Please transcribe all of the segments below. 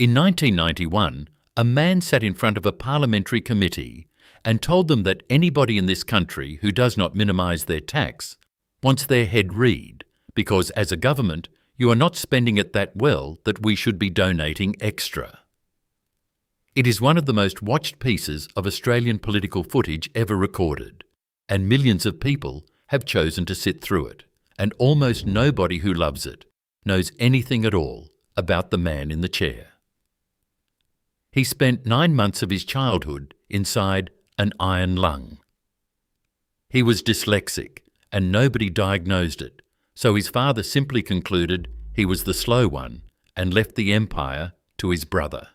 In 1991, a man sat in front of a parliamentary committee and told them that anybody in this country who does not minimise their tax wants their head read, because as a government you are not spending it that well that we should be donating extra. It is one of the most watched pieces of Australian political footage ever recorded, and millions of people have chosen to sit through it, and almost nobody who loves it knows anything at all about the man in the chair. He spent 9 months of his childhood inside an iron lung. He was dyslexic and nobody diagnosed it, so his father simply concluded he was the slow one and left the empire to his brother.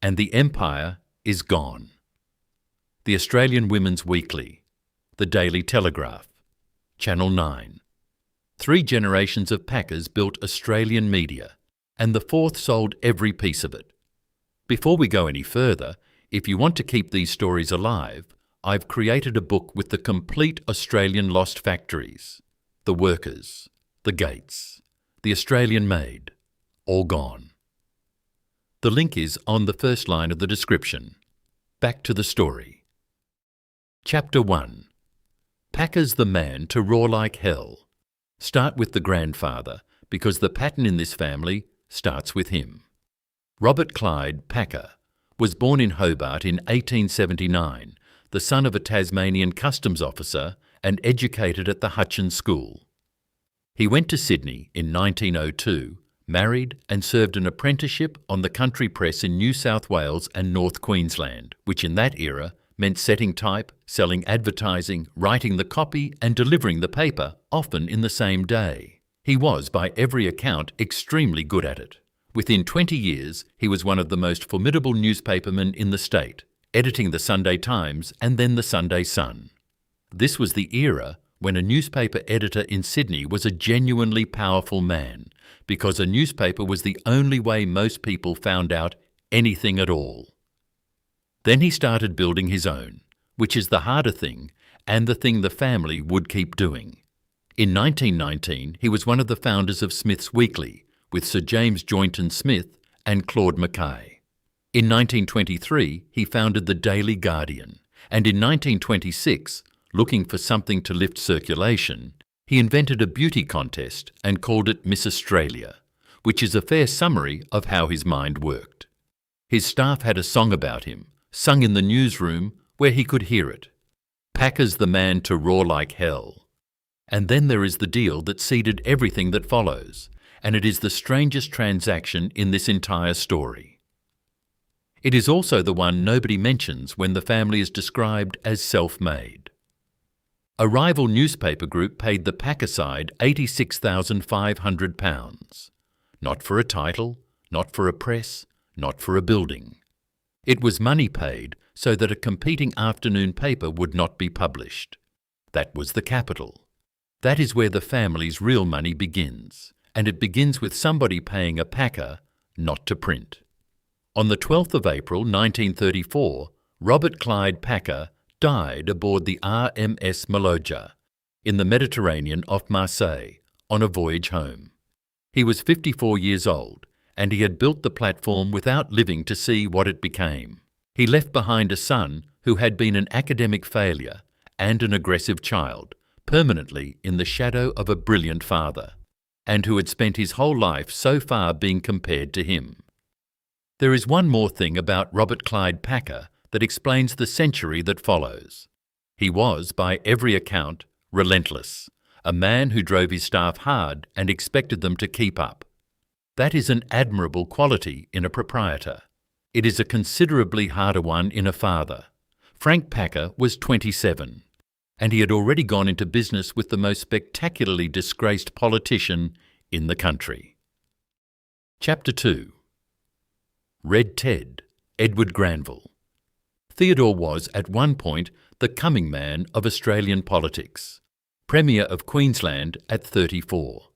And the empire is gone. The Australian Women's Weekly, the Daily Telegraph, Channel 9. 3 generations of Packers built Australian media, and the 4th sold every piece of it. Before we go any further, if you want to keep these stories alive, I've created a book with the complete Australian lost factories, the workers, the gates, the Australian maid, all gone. The link is on the first line of the description. Back to the story. Chapter 1. Packers the man to roar like hell. Start with the grandfather, because the pattern in this family starts with him. Robert Clyde Packer was born in Hobart in 1879, the son of a Tasmanian customs officer and educated at the Hutchins School. He went to Sydney in 1902, married and served an apprenticeship on the country press in New South Wales and North Queensland, which in that era meant setting type, selling advertising, writing the copy and delivering the paper, often in the same day. He was, by every account, extremely good at it. Within 20 years, he was one of the most formidable newspapermen in the state, editing the Sunday Times and then the Sunday Sun. This was the era when a newspaper editor in Sydney was a genuinely powerful man, because a newspaper was the only way most people found out anything at all. Then he started building his own, which is the harder thing and the thing the family would keep doing. In 1919, he was one of the founders of Smith's Weekly, with Sir James Joynton Smith and Claude Mackay. In 1923, he founded the Daily Guardian, and in 1926, looking for something to lift circulation, he invented a beauty contest and called it Miss Australia, which is a fair summary of how his mind worked. His staff had a song about him, sung in the newsroom where he could hear it. Packer's the man to roar like hell. And then there is the deal that seeded everything that follows, and it is the strangest transaction in this entire story. It is also the one nobody mentions when the family is described as self-made. A rival newspaper group paid the Packer side £86,500. Not for a title, not for a press, not for a building. It was money paid so that a competing afternoon paper would not be published. That was the capital. That is where the family's real money begins, and it begins with somebody paying a Packer not to print. On the 12th of April 1934, Robert Clyde Packer died aboard the RMS Maloja in the Mediterranean off Marseille on a voyage home. He was 54 years old, and he had built the platform without living to see what it became. He left behind a son who had been an academic failure and an aggressive child, permanently in the shadow of a brilliant father, and who had spent his whole life so far being compared to him. There is one more thing about Robert Clyde Packer that explains the century that follows. He was, by every account, relentless, a man who drove his staff hard and expected them to keep up. That is an admirable quality in a proprietor. It is a considerably harder one in a father. Frank Packer was 27, and he had already gone into business with the most spectacularly disgraced politician in the country. Chapter 2. Red Ted, Edward Granville. Theodore was, at one point, the coming man of Australian politics. Premier of Queensland at 34.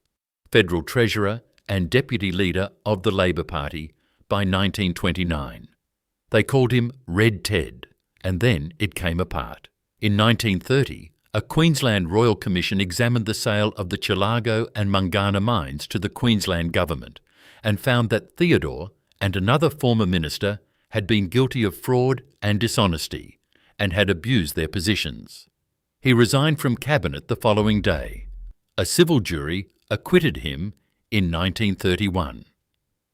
Federal Treasurer and Deputy Leader of the Labor Party by 1929. They called him Red Ted, and then it came apart. In 1930, a Queensland Royal Commission examined the sale of the Chilago and Mungana mines to the Queensland government and found that Theodore and another former minister had been guilty of fraud and dishonesty and had abused their positions. He resigned from cabinet the following day. A civil jury acquitted him in 1931.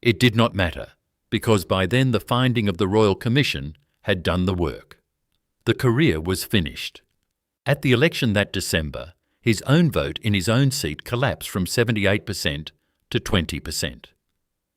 It did not matter, because by then the finding of the Royal Commission had done the work. The career was finished. At the election that December, his own vote in his own seat collapsed from 78% to 20%.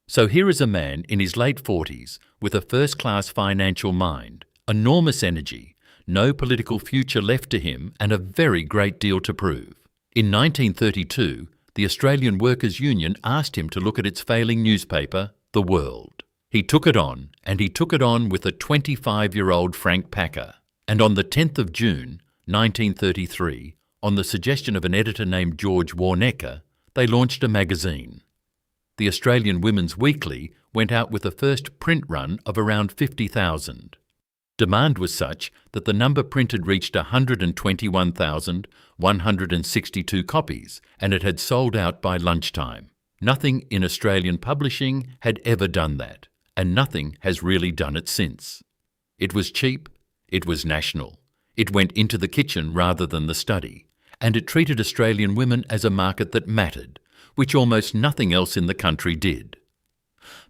So here is a man in his late 40s with a first-class financial mind, enormous energy, no political future left to him, and a very great deal to prove. In 1932, the Australian Workers' Union asked him to look at its failing newspaper, The World. He took it on, and he took it on with a 25-year-old Frank Packer. And on the 10th of June, 1933, on the suggestion of an editor named George Warnecker, they launched a magazine. The Australian Women's Weekly went out with a first print run of around 50,000. Demand was such that the number printed reached 121,162 copies, and it had sold out by lunchtime. Nothing in Australian publishing had ever done that, and nothing has really done it since. It was cheap, it was national, it went into the kitchen rather than the study, and it treated Australian women as a market that mattered, which almost nothing else in the country did.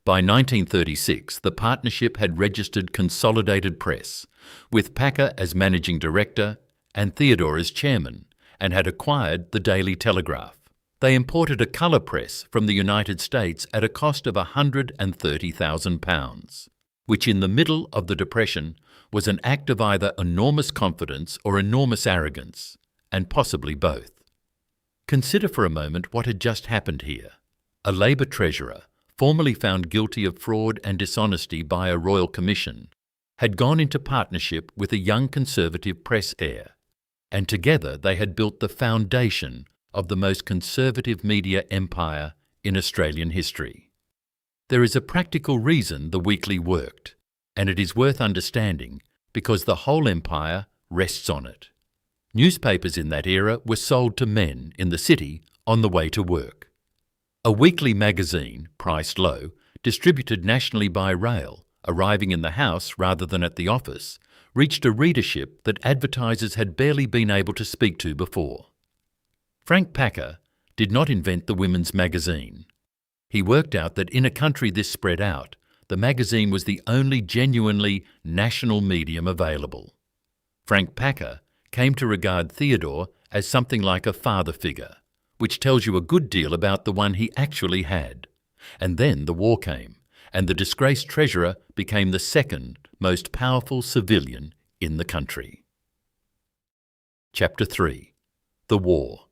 By 1936, the partnership had registered Consolidated Press, with Packer as managing director and Theodore as chairman, and had acquired the Daily Telegraph. They imported a colour press from the United States at a cost of £130,000, which in the middle of the Depression was an act of either enormous confidence or enormous arrogance, and possibly both. Consider for a moment what had just happened here. A Labor treasurer, formerly found guilty of fraud and dishonesty by a Royal Commission, had gone into partnership with a young Conservative press heir, and together they had built the foundation of the most conservative media empire in Australian history. There is a practical reason the Weekly worked, and it is worth understanding because the whole empire rests on it. Newspapers in that era were sold to men in the city on the way to work. A weekly magazine, priced low, distributed nationally by rail, arriving in the house rather than at the office, reached a readership that advertisers had barely been able to speak to before. Frank Packer did not invent the women's magazine. He worked out that in a country this spread out, the magazine was the only genuinely national medium available. Frank Packer came to regard Theodore as something like a father figure, which tells you a good deal about the one he actually had. And then the war came, and the disgraced treasurer became the second most powerful civilian in the country. Chapter 3. The War.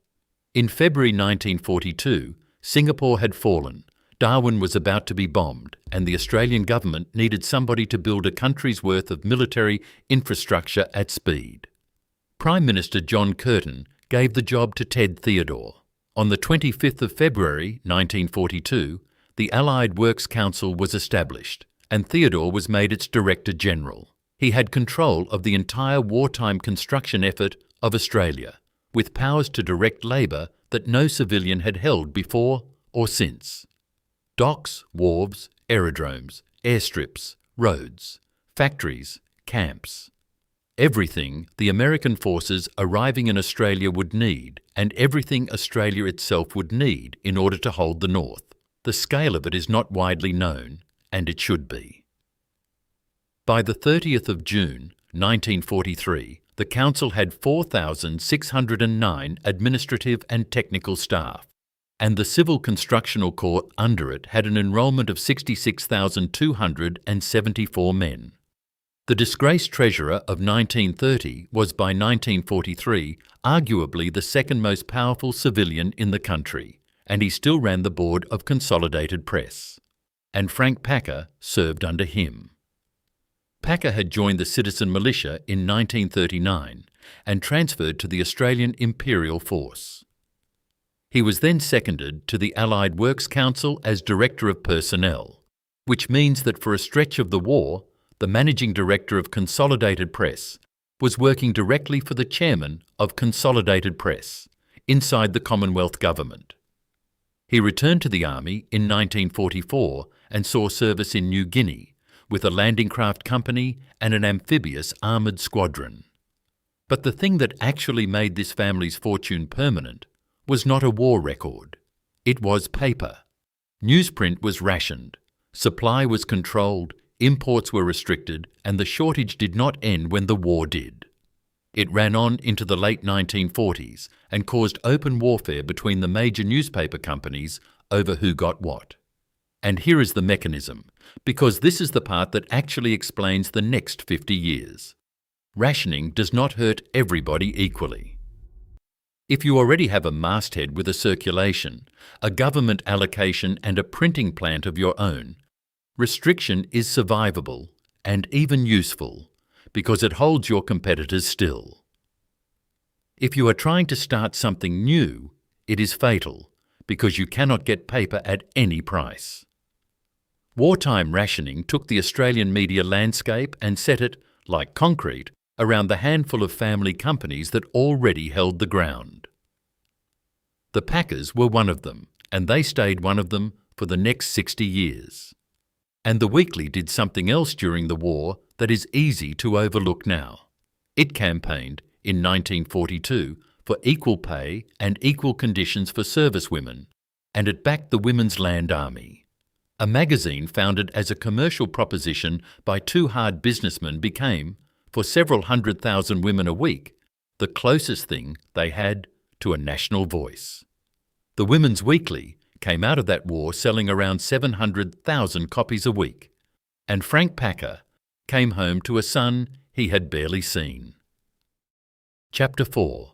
In February 1942, Singapore had fallen, Darwin was about to be bombed, and the Australian government needed somebody to build a country's worth of military infrastructure at speed. Prime Minister John Curtin gave the job to Ted Theodore. On the 25th of February 1942, the Allied Works Council was established, and Theodore was made its Director General. He had control of the entire wartime construction effort of Australia, with powers to direct labour that no civilian had held before or since. Docks, wharves, aerodromes, airstrips, roads, factories, camps. Everything the American forces arriving in Australia would need, and everything Australia itself would need in order to hold the North. The scale of it is not widely known, and it should be. By the 30th of June, 1943, the Council had 4,609 administrative and technical staff, and the Civil Constructional Corps under it had an enrolment of 66,274 men. The disgraced treasurer of 1930 was by 1943 arguably the second most powerful civilian in the country, and he still ran the board of Consolidated Press. And Frank Packer served under him. Packer had joined the citizen militia in 1939 and transferred to the Australian Imperial Force. He was then seconded to the Allied Works Council as Director of Personnel, which means that for a stretch of the war, the Managing Director of Consolidated Press was working directly for the Chairman of Consolidated Press, inside the Commonwealth Government. He returned to the army in 1944 and saw service in New Guinea with a landing craft company and an amphibious armoured squadron. But the thing that actually made this family's fortune permanent was not a war record. It was paper. Newsprint was rationed, supply was controlled, imports were restricted, and the shortage did not end when the war did. It ran on into the late 1940s and caused open warfare between the major newspaper companies over who got what. And here is the mechanism, because this is the part that actually explains the next 50 years. Rationing does not hurt everybody equally. If you already have a masthead with a circulation, a government allocation and a printing plant of your own, restriction is survivable and even useful because it holds your competitors still. If you are trying to start something new, it is fatal because you cannot get paper at any price. Wartime rationing took the Australian media landscape and set it, like concrete, around the handful of family companies that already held the ground. The Packers were one of them, and they stayed one of them for the next 60 years. And the Weekly did something else during the war that is easy to overlook now. It campaigned in 1942 for equal pay and equal conditions for servicewomen, and it backed the Women's Land Army. A magazine founded as a commercial proposition by two hard businessmen became, for several 100,000 women a week, the closest thing they had to a national voice. The Women's Weekly came out of that war selling around 700,000 copies a week, and Frank Packer came home to a son he had barely seen. Chapter 4.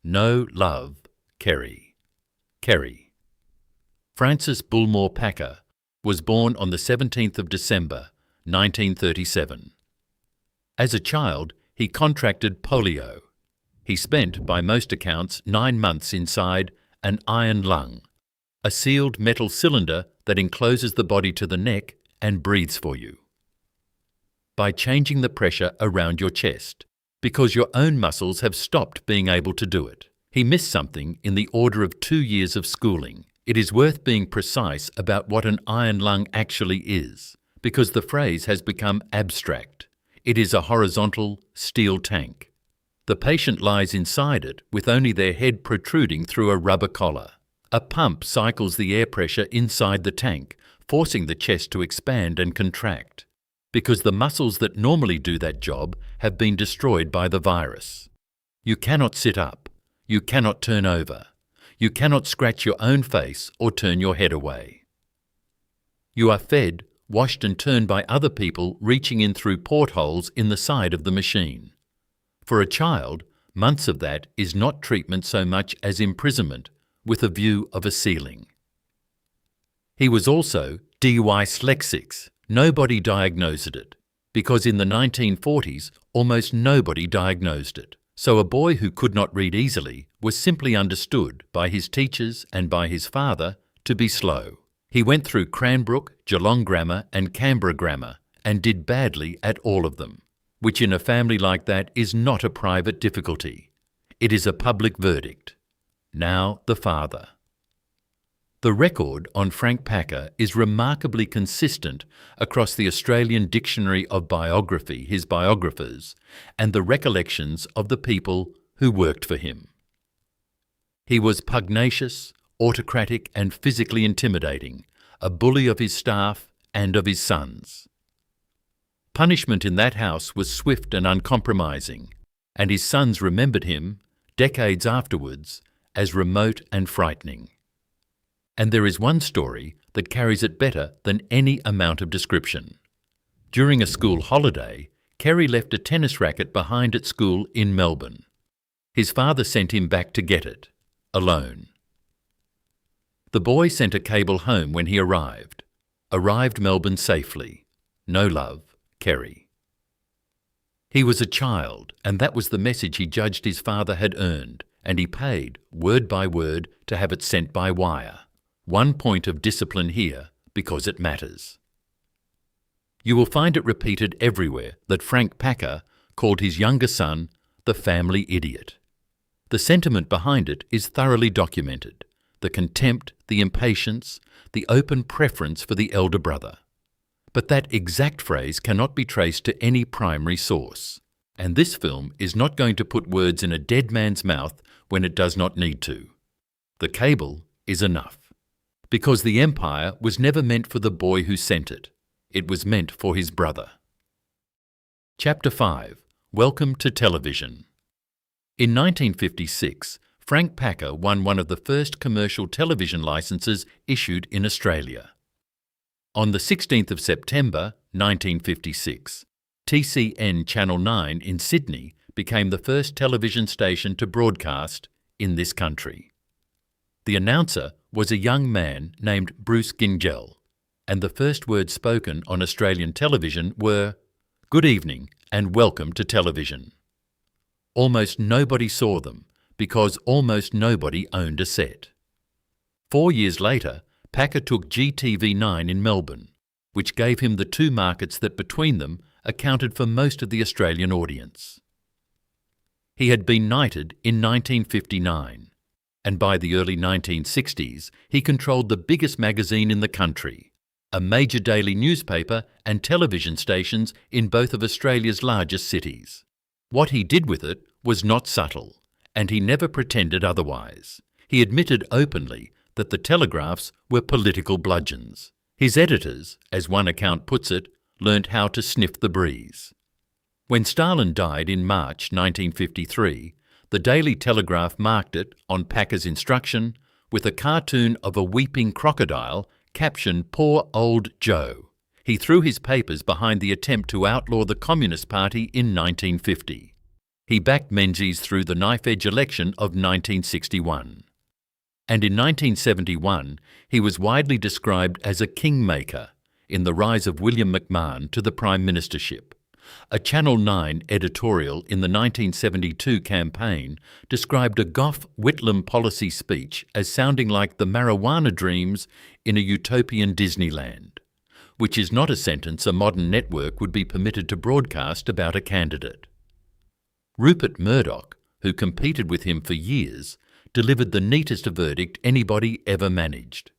No Love, Kerry. Kerry. Francis Bullmore Packer was born on the 17th of December, 1937. As a child, he contracted polio. He spent, by most accounts, 9 months inside an iron lung, a sealed metal cylinder that encloses the body to the neck and breathes for you. By changing the pressure around your chest, because your own muscles have stopped being able to do it. He missed something in the order of 2 years of schooling. It is worth being precise about what an iron lung actually is, because the phrase has become abstract. It is a horizontal steel tank. The patient lies inside it with only their head protruding through a rubber collar. A pump cycles the air pressure inside the tank, forcing the chest to expand and contract, because the muscles that normally do that job have been destroyed by the virus. You cannot sit up. You cannot turn over. You cannot scratch your own face or turn your head away. You are fed, washed and turned by other people reaching in through portholes in the side of the machine. For a child, months of that is not treatment so much as imprisonment with a view of a ceiling. He was also dyslexic. Nobody diagnosed it, because in the 1940s almost nobody diagnosed it. So a boy who could not read easily was simply understood by his teachers and by his father to be slow. He went through Cranbrook, Geelong Grammar and Canberra Grammar and did badly at all of them, which in a family like that is not a private difficulty. It is a public verdict. Now the father. The record on Frank Packer is remarkably consistent across the Australian Dictionary of Biography, his biographers, and the recollections of the people who worked for him. He was pugnacious, autocratic and physically intimidating, a bully of his staff and of his sons. Punishment in that house was swift and uncompromising, and his sons remembered him, decades afterwards, as remote and frightening. And there is one story that carries it better than any amount of description. During a school holiday, Kerry left a tennis racket behind at school in Melbourne. His father sent him back to get it, alone. The boy sent a cable home when he arrived Melbourne safely. No love, Kerry. He was a child, and that was the message he judged his father had earned, and he paid, word by word, to have it sent by wire. 1 point of discipline here, because it matters. You will find it repeated everywhere that Frank Packer called his younger son the family idiot. The sentiment behind it is thoroughly documented. the contempt, the impatience, the open preference for the elder brother. But that exact phrase cannot be traced to any primary source, and this film is not going to put words in a dead man's mouth when it does not need to. The cable is enough. Because the empire was never meant for the boy who sent it. It was meant for his brother. Chapter 5. Welcome to Television. In 1956, Frank Packer won one of the first commercial television licenses issued in Australia. On the 16th of September 1956, TCN Channel 9 in Sydney became the first television station to broadcast in this country. The announcer was a young man named Bruce Gingell, and the first words spoken on Australian television were, "Good evening and welcome to television." Almost nobody saw them because almost nobody owned a set. 4 years later, Packer took GTV9 in Melbourne, which gave him the two markets that between them accounted for most of the Australian audience. He had been knighted in 1959. And by the early 1960s, he controlled the biggest magazine in the country, a major daily newspaper and television stations in both of Australia's largest cities. What he did with it was not subtle, and he never pretended otherwise. He admitted openly that the Telegraphs were political bludgeons. His editors, as one account puts it, learnt how to sniff the breeze. When Stalin died in March 1953, the Daily Telegraph marked it, on Packer's instruction, with a cartoon of a weeping crocodile captioned "Poor Old Joe." He threw his papers behind the attempt to outlaw the Communist Party in 1950. He backed Menzies through the knife-edge election of 1961. And in 1971, he was widely described as a kingmaker in the rise of William McMahon to the prime ministership. A Channel 9 editorial in the 1972 campaign described a Gough Whitlam policy speech as sounding like the marijuana dreams in a utopian Disneyland, which is not a sentence a modern network would be permitted to broadcast about a candidate. Rupert Murdoch, who competed with him for years, delivered the neatest verdict anybody ever managed.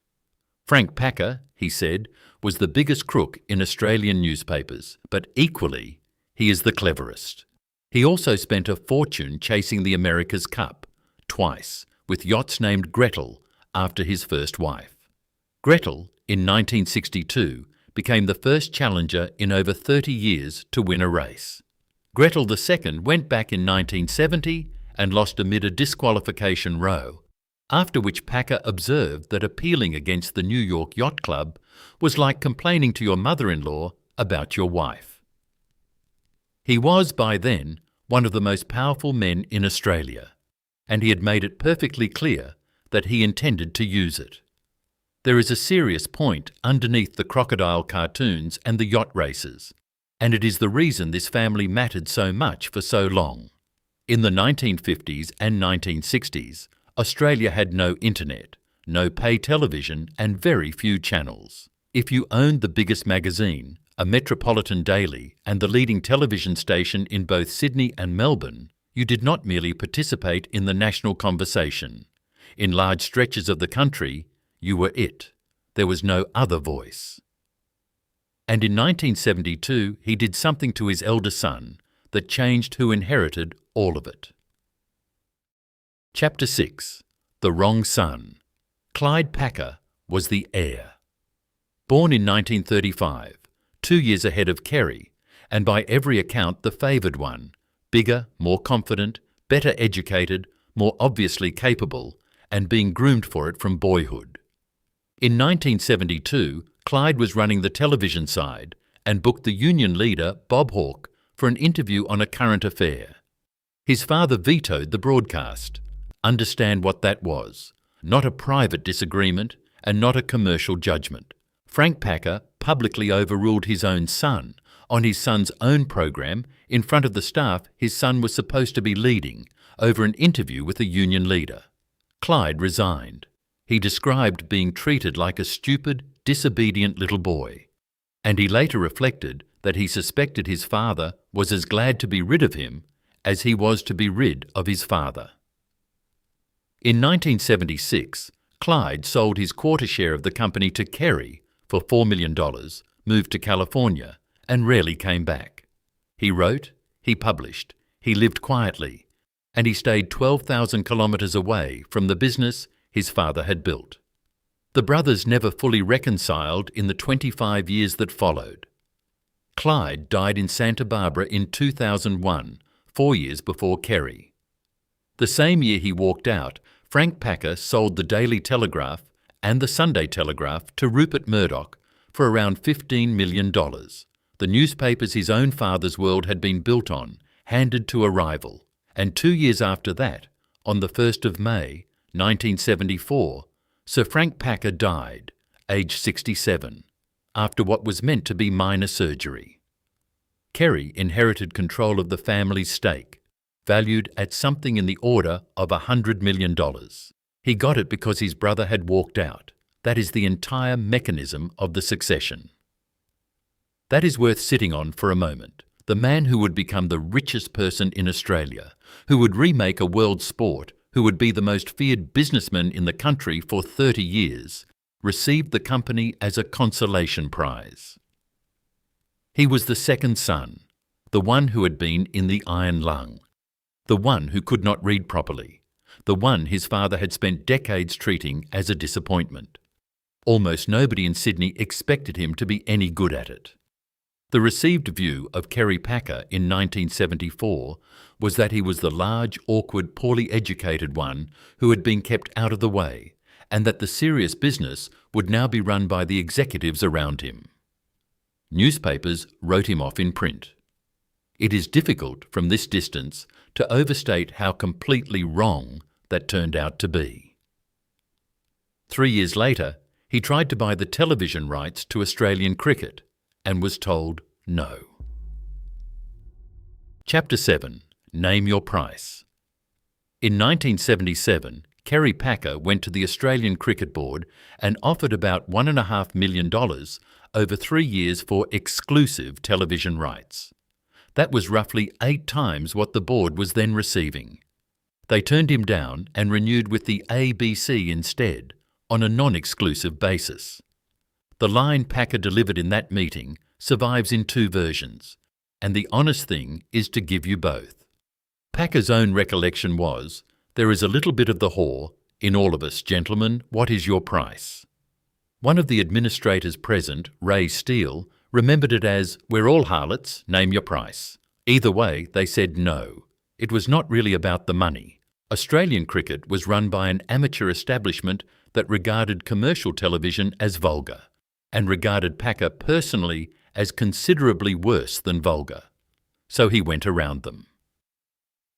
Frank Packer, he said, was the biggest crook in Australian newspapers, but equally, he is the cleverest. He also spent a fortune chasing the America's Cup, twice, with yachts named Gretel after his first wife. Gretel, in 1962, became the first challenger in over 30 years to win a race. Gretel II went back in 1970 and lost amid a disqualification row, after which Packer observed that appealing against the New York Yacht Club was like complaining to your mother-in-law about your wife. He was, by then, one of the most powerful men in Australia, and he had made it perfectly clear that he intended to use it. There is a serious point underneath the crocodile cartoons and the yacht races, and it is the reason this family mattered so much for so long. In the 1950s and 1960s, Australia had no internet, no pay television, and very few channels. If you owned the biggest magazine, a metropolitan daily, and the leading television station in both Sydney and Melbourne, you did not merely participate in the national conversation. In large stretches of the country, you were it. There was no other voice. And in 1972, he did something to his elder son that changed who inherited all of it. Chapter 6. The Wrong Son. Clyde Packer was the heir. Born in 1935, 2 years ahead of Kerry, and by every account the favoured one, bigger, more confident, better educated, more obviously capable, and being groomed for it from boyhood. In 1972, Clyde was running the television side and booked the union leader, Bob Hawke, for an interview on a current affair. His father vetoed the broadcast. Understand what that was. Not a private disagreement and not a commercial judgment. Frank Packer publicly overruled his own son on his son's own program in front of the staff his son was supposed to be leading over an interview with a union leader. Clyde resigned. He described being treated like a stupid, disobedient little boy, and he later reflected that he suspected his father was as glad to be rid of him as he was to be rid of his father. In 1976, Clyde sold his quarter share of the company to Kerry for $4 million, moved to California, and rarely came back. He wrote, he published, he lived quietly, and he stayed 12,000 kilometres away from the business his father had built. The brothers never fully reconciled in the 25 years that followed. Clyde died in Santa Barbara in 2001, 4 years before Kerry. The same year he walked out, Frank Packer sold the Daily Telegraph and the Sunday Telegraph to Rupert Murdoch for around $15 million. The newspapers his own father's world had been built on, handed to a rival. And 2 years after that, on the 1st of May, 1974, Sir Frank Packer died, aged 67, after what was meant to be minor surgery. Kerry inherited control of the family's stake, valued at something in the order of $100 million. He got it because his brother had walked out. That is the entire mechanism of the succession. That is worth sitting on for a moment. The man who would become the richest person in Australia, who would remake a world sport, who would be the most feared businessman in the country for 30 years, received the company as a consolation prize. He was the second son, the one who had been in the iron lung, the one who could not read properly, the one his father had spent decades treating as a disappointment. Almost nobody in Sydney expected him to be any good at it. The received view of Kerry Packer in 1974 was that he was the large, awkward, poorly educated one who had been kept out of the way, and that the serious business would now be run by the executives around him. Newspapers wrote him off in print. It is difficult from this distance to overstate how completely wrong that turned out to be. 3 years later, he tried to buy the television rights to Australian cricket and was told no. Chapter 7. Name Your Price. In 1977, Kerry Packer went to the Australian Cricket Board and offered about $1.5 million over 3 years for exclusive television rights. That was roughly 8 times what the board was then receiving. They turned him down and renewed with the ABC instead, on a non-exclusive basis. The line Packer delivered in that meeting survives in 2 versions, and the honest thing is to give you both. Packer's own recollection was, "There is a little bit of the whore in all of us, gentlemen. What is your price?" One of the administrators present, Ray Steele, remembered it as, "We're all harlots, name your price." Either way, they said no. It was not really about the money. Australian cricket was run by an amateur establishment that regarded commercial television as vulgar, and regarded Packer personally as considerably worse than vulgar. So he went around them.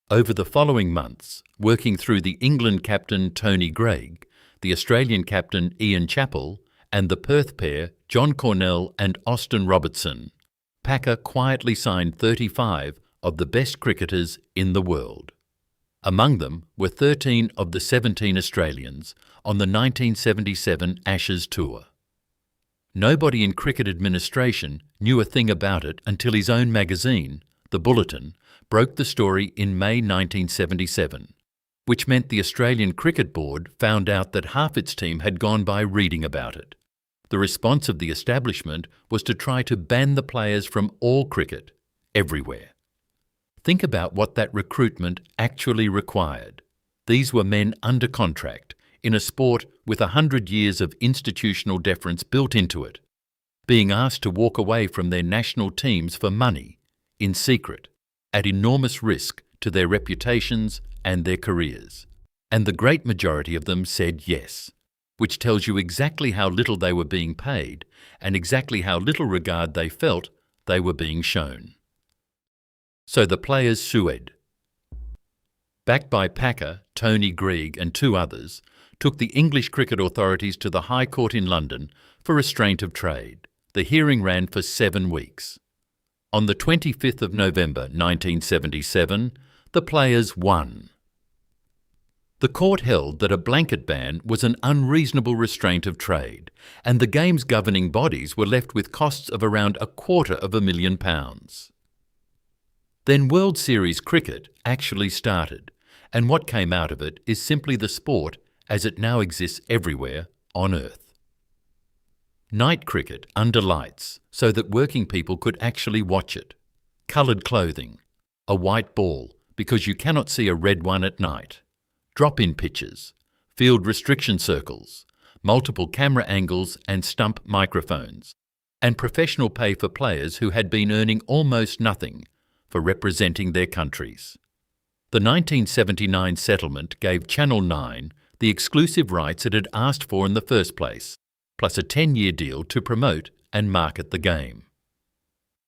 Over the following months, working through the England captain Tony Greig, the Australian captain Ian Chappell, and the Perth pair John Cornell and Austin Robertson, Packer quietly signed 35 of the best cricketers in the world. Among them were 13 of the 17 Australians on the 1977 Ashes tour. Nobody in cricket administration knew a thing about it until his own magazine, The Bulletin, broke the story in May 1977, which meant the Australian Cricket Board found out that half its team had gone by reading about it. The response of the establishment was to try to ban the players from all cricket, everywhere. Think about what that recruitment actually required. These were men under contract, in a sport with 100 years of institutional deference built into it, being asked to walk away from their national teams for money, in secret, at enormous risk to their reputations and their careers. And the great majority of them said yes, which tells you exactly how little they were being paid and exactly how little regard they felt they were being shown. So the players sued. Backed by Packer, Tony Greig and 2 others, took the English cricket authorities to the High Court in London for restraint of trade. The hearing ran for 7 weeks. On the 25th of November 1977, the players won. The court held that a blanket ban was an unreasonable restraint of trade, and the game's governing bodies were left with costs of around £250,000. Then World Series cricket actually started, and what came out of it is simply the sport as it now exists everywhere on Earth. Night cricket under lights so that working people could actually watch it. Coloured clothing. A white ball because you cannot see a red one at night. Drop-in pitches. Field restriction circles. Multiple camera angles and stump microphones. And professional pay for players who had been earning almost nothing for representing their countries. The 1979 settlement gave Channel 9 the exclusive rights it had asked for in the first place, plus a 10-year deal to promote and market the game.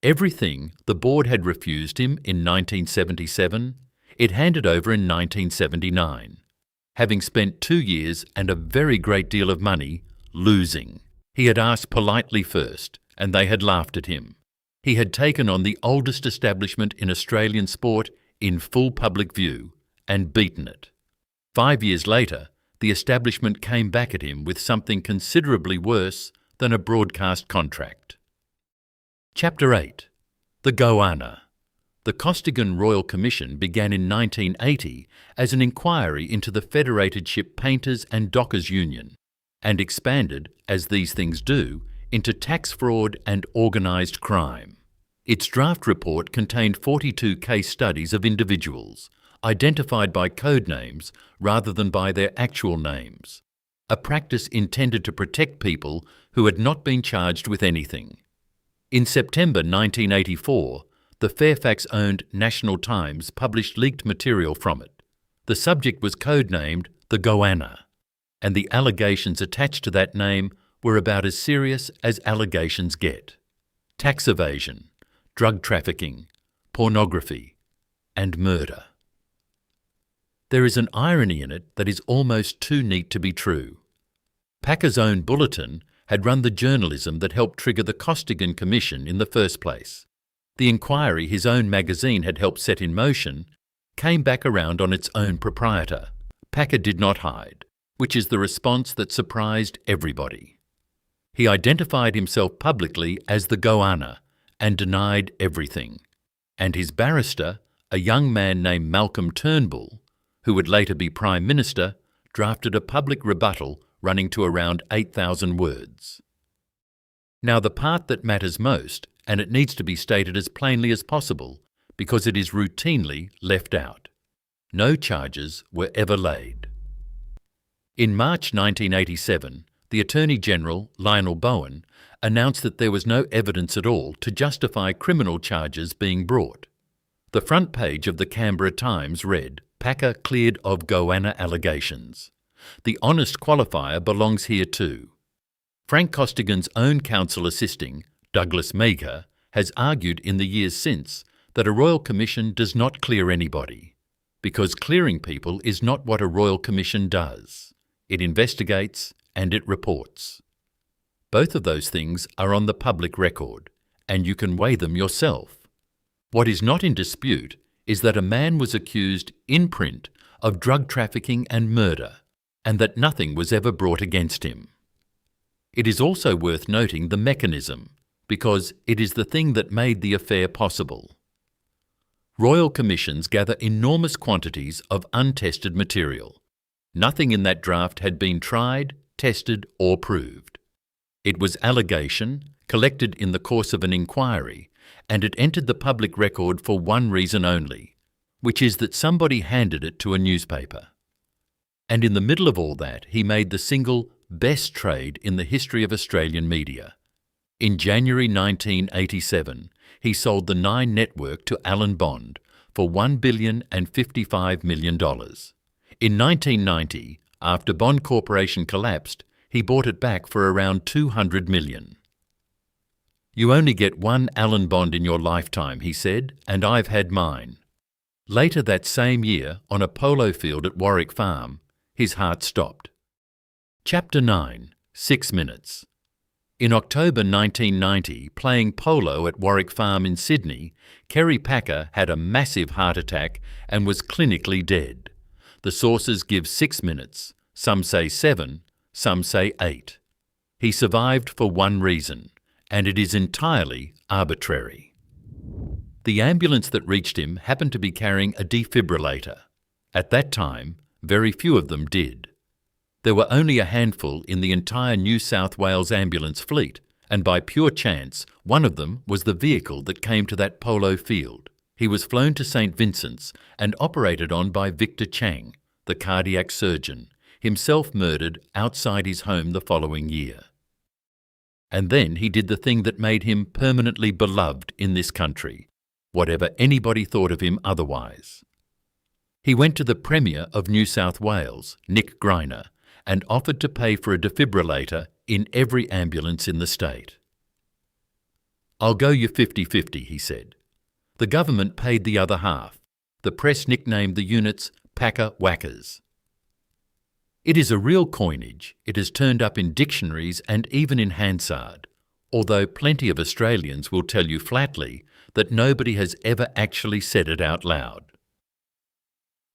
Everything the board had refused him in 1977, it handed over in 1979, having spent 2 years and a very great deal of money losing. He had asked politely first, and they had laughed at him. He had taken on the oldest establishment in Australian sport in full public view and beaten it. 5 years later, the establishment came back at him with something considerably worse than a broadcast contract. Chapter 8. The Goanna. The Costigan Royal Commission began in 1980 as an inquiry into the Federated Ship Painters and Dockers Union and expanded, as these things do, into tax fraud and organised crime. Its draft report contained 42 case studies of individuals, identified by code names rather than by their actual names, a practice intended to protect people who had not been charged with anything. In September 1984, the Fairfax-owned National Times published leaked material from it. The subject was codenamed the Goanna, and the allegations attached to that name were about as serious as allegations get. Tax evasion, drug trafficking, pornography, and murder. There is an irony in it that is almost too neat to be true. Packer's own bulletin had run the journalism that helped trigger the Costigan Commission in the first place. The inquiry his own magazine had helped set in motion came back around on its own proprietor. Packer did not hide, which is the response that surprised everybody. He identified himself publicly as the Goanna and denied everything. And his barrister, a young man named Malcolm Turnbull, who would later be Prime Minister, drafted a public rebuttal running to around 8,000 words. Now the part that matters most, and it needs to be stated as plainly as possible, because it is routinely left out. No charges were ever laid. In March 1987, the Attorney General, Lionel Bowen, announced that there was no evidence at all to justify criminal charges being brought. The front page of the Canberra Times read, "Packer cleared of Goanna allegations. The honest qualifier belongs here too." Frank Costigan's own counsel assisting, Douglas Meager, has argued in the years since that a Royal Commission does not clear anybody, because clearing people is not what a Royal Commission does. It investigates and it reports. Both of those things are on the public record, and you can weigh them yourself. What is not in dispute is that a man was accused in print of drug trafficking and murder, and that nothing was ever brought against him. It is also worth noting the mechanism, because it is the thing that made the affair possible. Royal Commissions gather enormous quantities of untested material. Nothing in that draft had been tried, tested, or proved. It was allegation, collected in the course of an inquiry, and it entered the public record for one reason only, which is that somebody handed it to a newspaper. And in the middle of all that, he made the single best trade in the history of Australian media. In January 1987, he sold the Nine network to Alan Bond for $1,055 million. In 1990, after Bond Corporation collapsed, he bought it back for around $200 million. "You only get one Alan Bond in your lifetime," he said, "and I've had mine." Later that same year, on a polo field at Warwick Farm, his heart stopped. Chapter 9. 6 Minutes. In October 1990, playing polo at Warwick Farm in Sydney, Kerry Packer had a massive heart attack and was clinically dead. The sources give 6 minutes, some say 7, some say 8. He survived for one reason, and it is entirely arbitrary. The ambulance that reached him happened to be carrying a defibrillator. At that time, very few of them did. There were only a handful in the entire New South Wales ambulance fleet, and by pure chance, one of them was the vehicle that came to that polo field. He was flown to St Vincent's and operated on by Victor Chang, the cardiac surgeon, himself murdered outside his home the following year. And then he did the thing that made him permanently beloved in this country, whatever anybody thought of him otherwise. He went to the Premier of New South Wales, Nick Greiner, and offered to pay for a defibrillator in every ambulance in the state. "I'll go you 50-50, he said. The government paid the other half. The press nicknamed the units Packer Whackers. It is a real coinage. It has turned up in dictionaries and even in Hansard, although plenty of Australians will tell you flatly that nobody has ever actually said it out loud.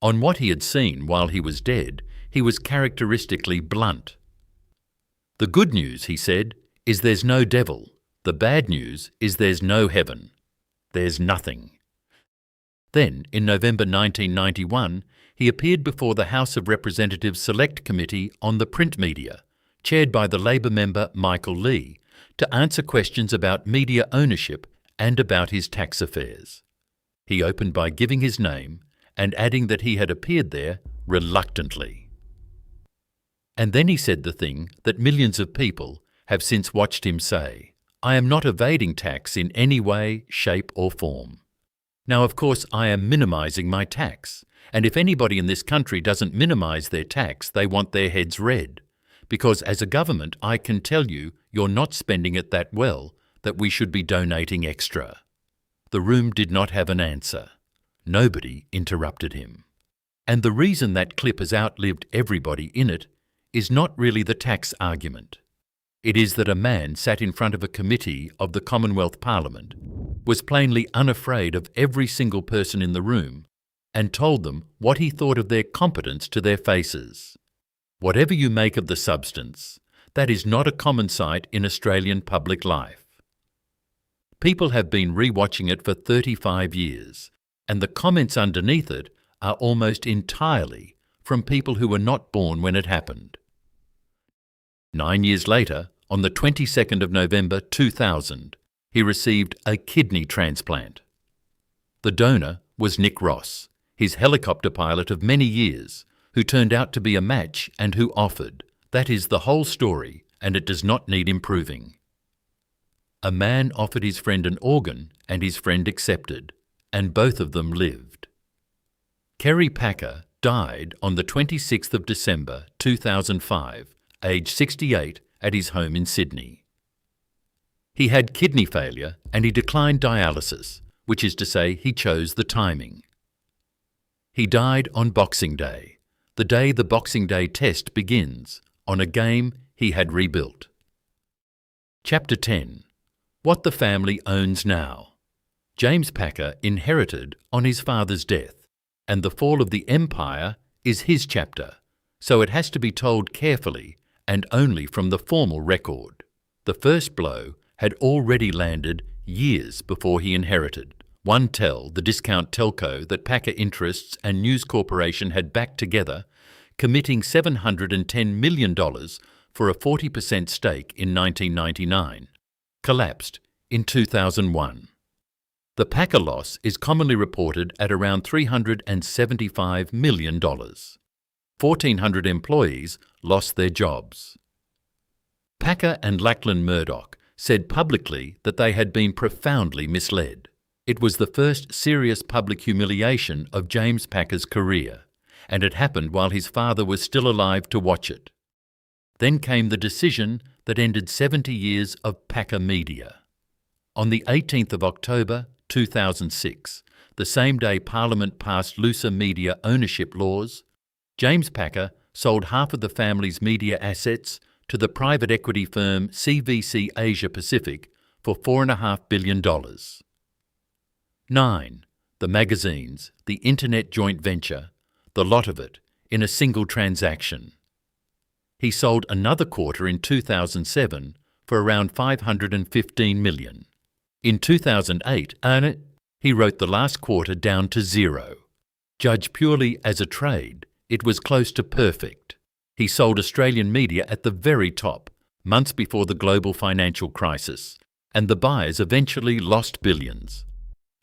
On what he had seen while he was dead, he was characteristically blunt. The good news, he said, is there's no devil. The bad news is there's no heaven. There's nothing. Then, in November 1991, he appeared before the House of Representatives Select Committee on the Print Media, chaired by the Labor member Michael Lee, to answer questions about media ownership and about his tax affairs. He opened by giving his name and adding that he had appeared there reluctantly. And then he said the thing that millions of people have since watched him say, "I am not evading tax in any way, shape or form. Now, of course, I am minimising my tax, and if anybody in this country doesn't minimise their tax, they want their heads red, because as a government I can tell you you're not spending it that well, that we should be donating extra." The room did not have an answer. Nobody interrupted him. And the reason that clip has outlived everybody in it is not really the tax argument. It is that a man sat in front of a committee of the Commonwealth Parliament, was plainly unafraid of every single person in the room, and told them what he thought of their competence to their faces. Whatever you make of the substance, that is not a common sight in Australian public life. People have been re-watching it for 35 years, and the comments underneath it are almost entirely from people who were not born when it happened. 9 years later, on the 22nd of November 2000, he received a kidney transplant. The donor was Nick Ross, his helicopter pilot of many years, who turned out to be a match and who offered. That is the whole story, and it does not need improving. A man offered his friend an organ, and his friend accepted, and both of them lived. Kerry Packer died on the 26th of December 2005, aged 68, at his home in Sydney. He had kidney failure and he declined dialysis, which is to say he chose the timing. He died on Boxing Day, the day the Boxing Day test begins, on a game he had rebuilt. Chapter 10. What the family owns now. James Packer inherited on his father's death, and the fall of the empire is his chapter, so it has to be told carefully and only from the formal record. The first blow had already landed years before he inherited. OneTel, the discount telco that Packer Interests and News Corporation had backed together, committing $710 million for a 40% stake in 1999, collapsed in 2001. The Packer loss is commonly reported at around $375 million. 1,400 employees lost their jobs. Packer and Lachlan Murdoch said publicly that they had been profoundly misled. It was the first serious public humiliation of James Packer's career, and it happened while his father was still alive to watch it. Then came the decision that ended 70 years of Packer media. On the 18th of October 2006, the same day Parliament passed looser media ownership laws, James Packer sold half of the family's media assets to the private equity firm CVC Asia Pacific for $4.5 billion. 9. The magazines, the internet joint venture, the lot of it, in a single transaction. He sold another quarter in 2007 for around $515 million. In 2008, he wrote the last quarter down to zero. Judged purely as a trade, it was close to perfect. He sold Australian media at the very top, months before the global financial crisis, and the buyers eventually lost billions.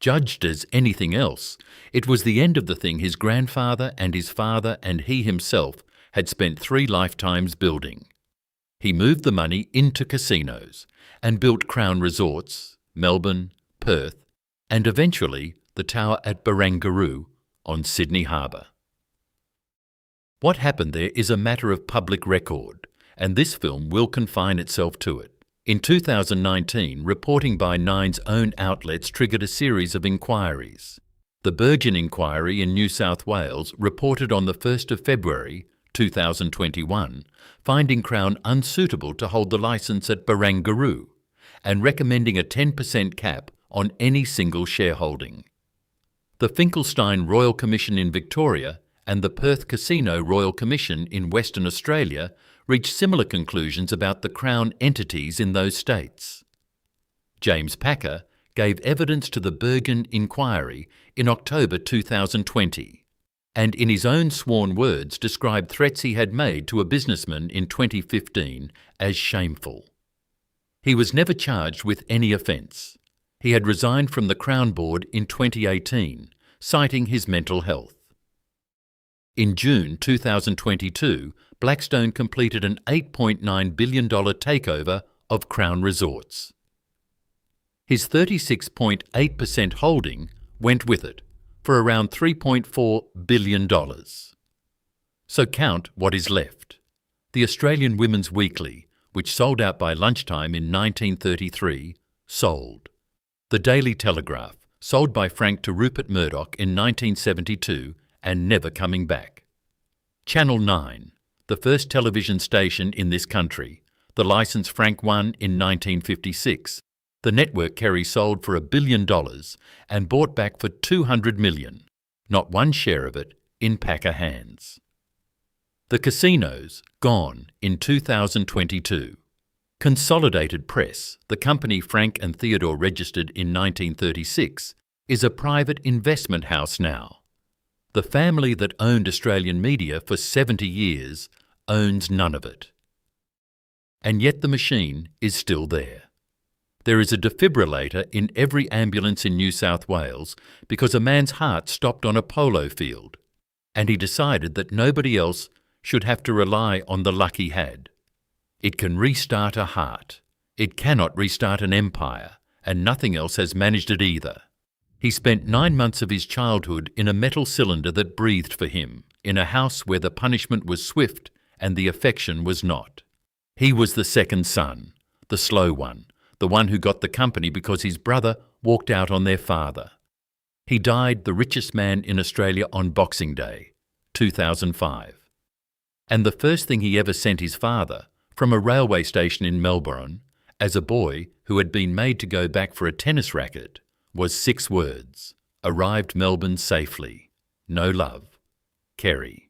Judged as anything else, it was the end of the thing his grandfather and his father and he himself had spent 3 lifetimes building. He moved the money into casinos and built Crown Resorts, Melbourne, Perth, and eventually the tower at Barangaroo on Sydney Harbour. What happened there is a matter of public record, and this film will confine itself to it. In 2019, reporting by Nine's own outlets triggered a series of inquiries. The Burgin inquiry in New South Wales reported on the 1st of February 2021, finding Crown unsuitable to hold the licence at Barangaroo and recommending a 10% cap on any single shareholding. The Finkelstein Royal Commission in Victoria and the Perth Casino Royal Commission in Western Australia reached similar conclusions about the Crown entities in those states. James Packer gave evidence to the Burgin inquiry in October 2020, and in his own sworn words described threats he had made to a businessman in 2015 as shameful. He was never charged with any offence. He had resigned from the Crown Board in 2018, citing his mental health. In June 2022, Blackstone completed an $8.9 billion takeover of Crown Resorts. His 36.8% holding went with it for around $3.4 billion. So count what is left. The Australian Women's Weekly, which sold out by lunchtime in 1933, sold. The Daily Telegraph, sold by Frank to Rupert Murdoch in 1972 and never coming back. Channel 9, the first television station in this country, the licence Frank won in 1956. The network Kerry sold for $1 billion and bought back for $200 million, not one share of it in Packer hands. The casinos, gone in 2022. Consolidated Press, the company Frank and Theodore registered in 1936, is a private investment house now. The family that owned Australian media for 70 years owns none of it. And yet the machine is still there. There is a defibrillator in every ambulance in New South Wales because a man's heart stopped on a polo field, and he decided that nobody else should have to rely on the luck he had. It can restart a heart. It cannot restart an empire, and nothing else has managed it either. He spent 9 months of his childhood in a metal cylinder that breathed for him, in a house where the punishment was swift and the affection was not. He was the second son, the slow one, the one who got the company because his brother walked out on their father. He died the richest man in Australia on Boxing Day, 2005. And the first thing he ever sent his father, from a railway station in Melbourne, as a boy who had been made to go back for a tennis racket, was 6 words: arrived Melbourne safely. No love. Kerry.